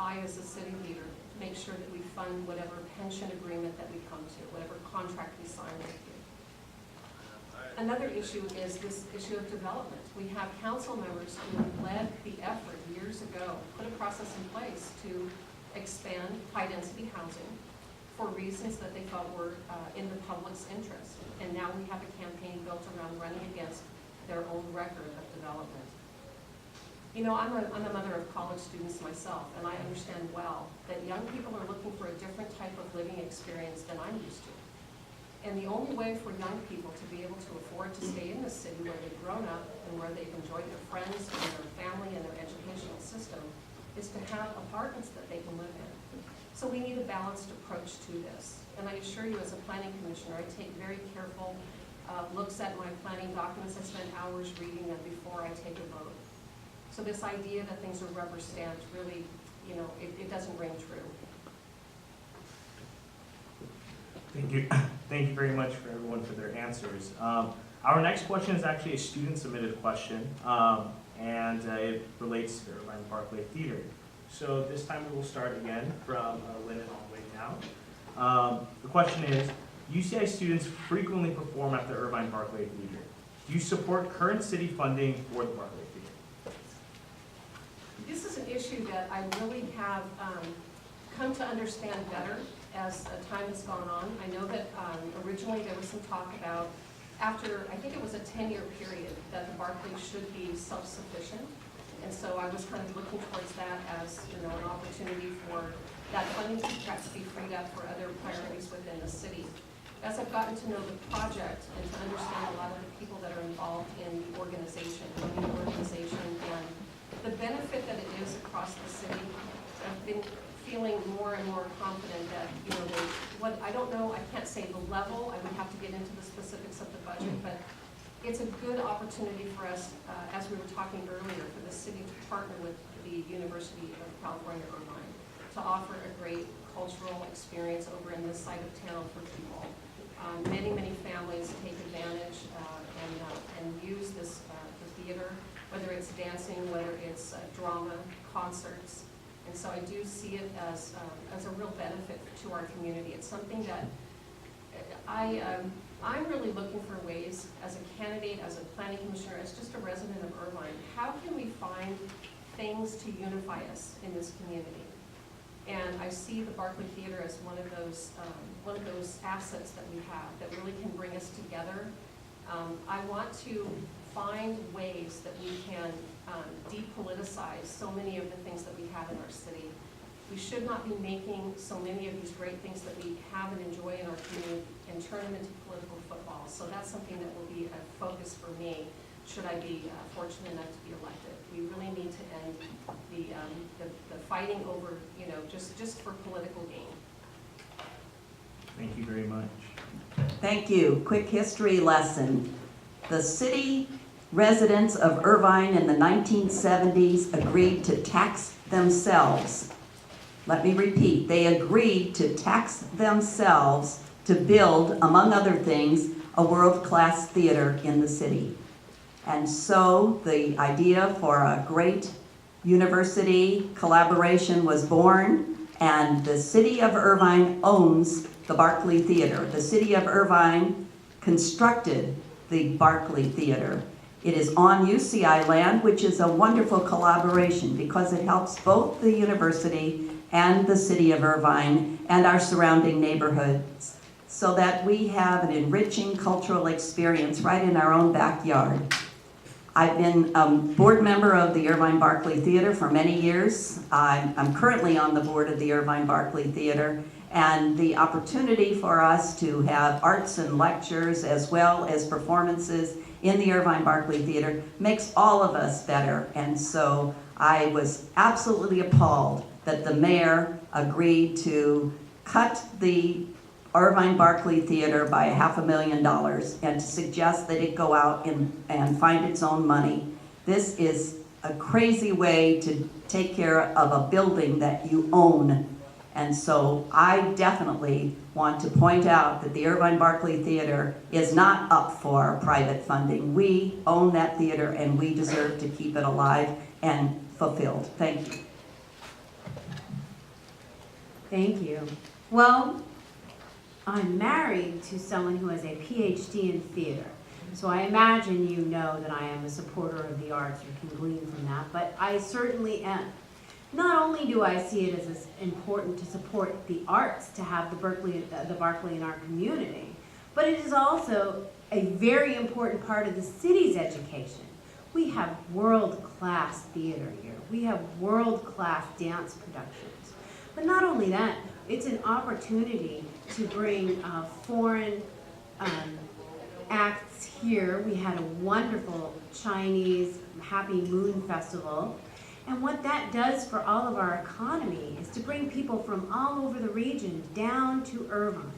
I, as a city leader, make sure that we fund whatever pension agreement that we come to, whatever contract we sign with you. Another issue is this issue of development. We have council members who led the effort years ago, put a process in place to expand high-density housing for reasons that they felt were in the public's interest. And now we have a campaign built around running against their own record of development. You know, I'm a mother of college students myself, and I understand well that young people are looking for a different type of living experience than I'm used to. And the only way for young people to be able to afford to stay in the city where they've grown up and where they've enjoyed their friends and their family and their educational system is to have apartments that they can live in. So we need a balanced approach to this. And I assure you, as a planning commissioner, I take very careful looks at my planning documents. I spend hours reading them before I take a vote. So this idea that things are rubber stamped really, you know, it doesn't ring true. Thank you. Thank you very much for everyone for their answers. Our next question is actually a student-submitted question, and it relates to the Irvine Barclay Theater. So this time we will start again from Lyndon all the way down. The question is, UCI students frequently perform at the Irvine Barclay Theater. Do you support current city funding for the Barclay Theater? This is an issue that I really have come to understand better as time has gone on. I know that originally there was some talk about, after, I think it was a 10-year period, that the Barclay should be self-sufficient. And so I was kind of looking towards that as, you know, an opportunity for that funding to perhaps be freed up for other priorities within the city. As I've gotten to know the project and to understand a lot of the people that are involved in the organization, and the benefit that it is across the city, I've been feeling more and more confident that, you know, what I don't know, I can't say the level, I would have to get into the specifics of the budget, but it's a good opportunity for us, as we were talking earlier, for the city to partner with the University of California, Irvine, to offer a great cultural experience over in this side of town for people. Many families take advantage and use this the theater, whether it's dancing, whether it's drama, concerts. And so I do see it as a real benefit to our community. It's something that I'm really looking for ways, as a candidate, as a planning commissioner, as just a resident of Irvine, how can we find things to unify us in this community? And I see the Barclay Theater as one of those assets that we have that really can bring us together. I want to find ways that we can depoliticize so many of the things that we have in our city. We should not be making so many of these great things that we have and enjoy in our community and turn them into political football. So that's something that will be a focus for me should I be fortunate enough to be elected. We really need to end the fighting over, you know, just for political gain. Thank you very much. Thank you. Quick history lesson. The city residents of Irvine in the 1970s agreed to tax themselves. Let me repeat, they agreed to tax themselves to build, among other things, a world-class theater in the city. And so the idea for a great university collaboration was born, and the city of Irvine owns the Barclay Theater. The city of Irvine constructed the Barclay Theater. It is on UCI land, which is a wonderful collaboration because it helps both the university and the city of Irvine and our surrounding neighborhoods so that we have an enriching cultural experience right in our own backyard. I've been a board member of the Irvine Barclay Theater for many years. I'm currently on the board of the Irvine Barclay Theater, and the opportunity for us to have arts and lectures as well as performances in the Irvine Barclay Theater makes all of us better. And so I was absolutely appalled that the mayor agreed to cut the Irvine Barclay Theater by $500,000 and to suggest that it go out and find its own money. This is a crazy way to take care of a building that you own. And so I definitely want to point out that the Irvine Barclay Theater is not up for private funding. We own that theater and we deserve to keep it alive and fulfilled. Thank you. Thank you. Well, I'm married to someone who has a PhD in theater. So I imagine you know that I am a supporter of the arts, or can glean from that, but I certainly am. Not only do I see it as important to support the arts, to have the Barclay in our community, but it is also a very important part of the city's education. We have world-class theater here. We have world-class dance productions. But not only that, it's an opportunity to bring foreign acts here. We had a wonderful Chinese Happy Moon Festival. And what that does for all of our economy is to bring people from all over the region down to Irvine.